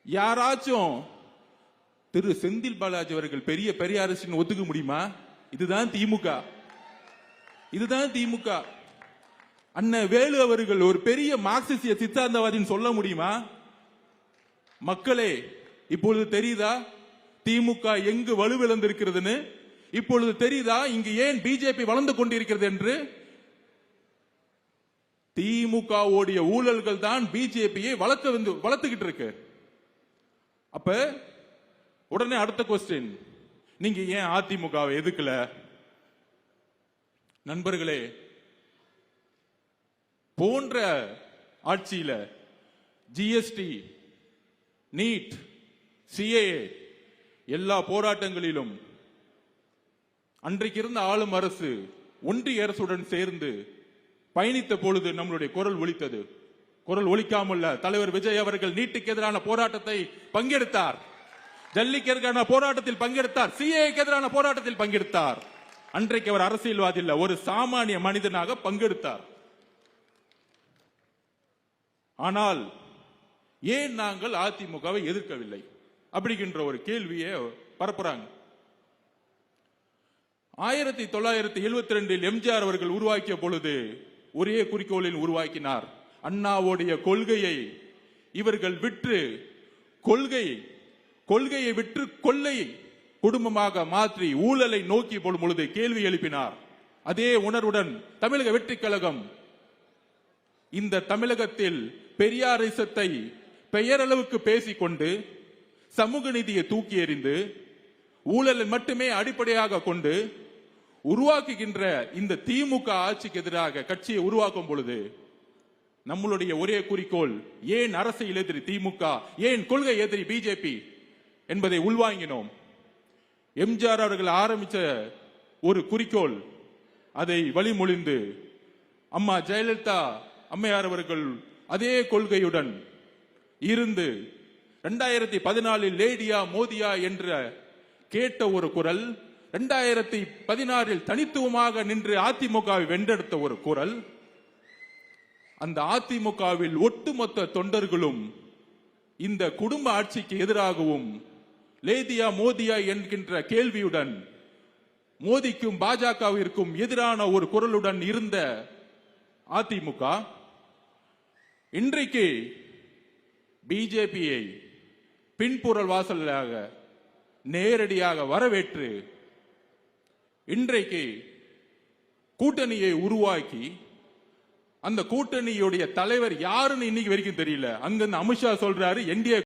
யாராச்சும் திரு செந்தில் பாலாஜி அவர்கள் பெரிய பெரியாரிஸ்ட் ஒத்துக்க முடியுமா? இதுதான் திமுக. இதுதான் திமுக. அண்ணன் வேலு அவர்கள் ஒரு பெரிய மார்க்சிஸ்ட் சித்தாந்தவாதின்னு சொல்ல முடியுமா? மக்களே, இப்பொழுது தெரியுதா திமுக எங்கு வலுவிழந்திருக்கிறதுன்னு? இப்பொழுது தெரியுதா இங்கு ஏன் பிஜேபி வளர்ந்து கொண்டிருக்கிறது என்று? திமுக ஓடிய ஊழல்கள் தான் பிஜேபியை வளர்த்துக்கிட்டு இருக்கு. அப்ப உடனே அடுத்த கொஸ்டின், நீங்க ஏன் அதிமுகவை எதுக்கல? நண்பர்களே, போன்ற ஆட்சியில ஜிஎஸ்டி, நீட், சிஏஏ எல்லா போராட்டங்களிலும் அன்றைக்கு இருந்த ஆளும் அரசு ஒன்றிய அரசுடன் சேர்ந்து பயணித்த பொழுது நம்மளுடைய குரல் ஒலித்தது. குரல் ஒலிக்காமல் தலைவர் விஜய் அவர்கள் நீட்டுக்கு எதிரான போராட்டத்தை பங்கெடுத்தார், ஜல்லிக்கு எதிரான போராட்டத்தில் பங்கெடுத்தார், சிஏக்கு எதிரான போராட்டத்தில் பங்கெடுத்தார். அன்றைக்கு அவர் அரசியல்வாதி இல்ல, ஒரு சாமானிய மனிதனாக பங்கெடுத்தார். ஆனால் ஏன் நாங்கள் அதிமுகவை எதிர்க்கவில்லை அப்படிங்கின்ற ஒரு கேள்வியை பரப்புறாங்க. 1972 எம்ஜிஆர் அவர்கள் உருவாக்கிய பொழுது ஒரே குறிக்கோளில் உருவாக்கினார். அண்ணாவுடைய கொள்கையை இவர்கள் விற்று கொள்கையை விற்று கொள்ளையை குடும்பமாக மாற்றி ஊழலை நோக்கி போடும் பொழுது கேள்வி எழுப்பினார். அதே உணர்வுடன் தமிழக வெற்றிக் கழகம் இந்த தமிழகத்தில் பெரியாரிசத்தை பெயரளவுக்கு பேசிக்கொண்டு சமூக நீதியை தூக்கி எறிந்து ஊழலை மட்டுமே அடிப்படையாக கொண்டு உருவாக்குகின்ற இந்த திமுக ஆட்சிக்கு எதிராக கட்சியை உருவாக்கும் பொழுது நம்மளுடைய ஒரே குறிக்கோள், ஏன் அரசியல் எதிரி திமுக, ஏன் கொள்கை எதிரி பிஜேபி என்பதை உள்வாங்கினோம். எம்ஜிஆர் அவர்கள் ஆரம்பித்த ஒரு குறிக்கோள், அதை வழிமொழிந்து அம்மா ஜெயலலிதா அம்மையார் அவர்கள் அதே கொள்கையுடன் இருந்து 2014 லேடியா மோதியா என்ற கேட்ட ஒரு குரல், 2016 தனித்துவமாக நின்று அதிமுகவை வென்றெடுத்த ஒரு குரல். அந்த அதிமுகவில் ஒட்டுமொத்த தொண்டர்களும் இந்த குடும்ப ஆட்சிக்கு எதிராகவும் லேதியா மோதியா என்கின்ற கேள்வியுடன் மோதிக்கும் பாஜகவிற்கும் எதிரான ஒரு குரலுடன் இருந்த அதிமுக இன்றைக்கு பிஜேபியை பின்புறல் வாசலாக நேரடியாக வரவேற்று இன்றைக்கு கூட்டணியை உருவாக்கி, அந்த கூட்டணியுடைய தலைவர் யாருன்னு இன்னைக்கு வரைக்கும் தெரியல. அங்க அமித்ஷா சொல்றாரு என்டிஏ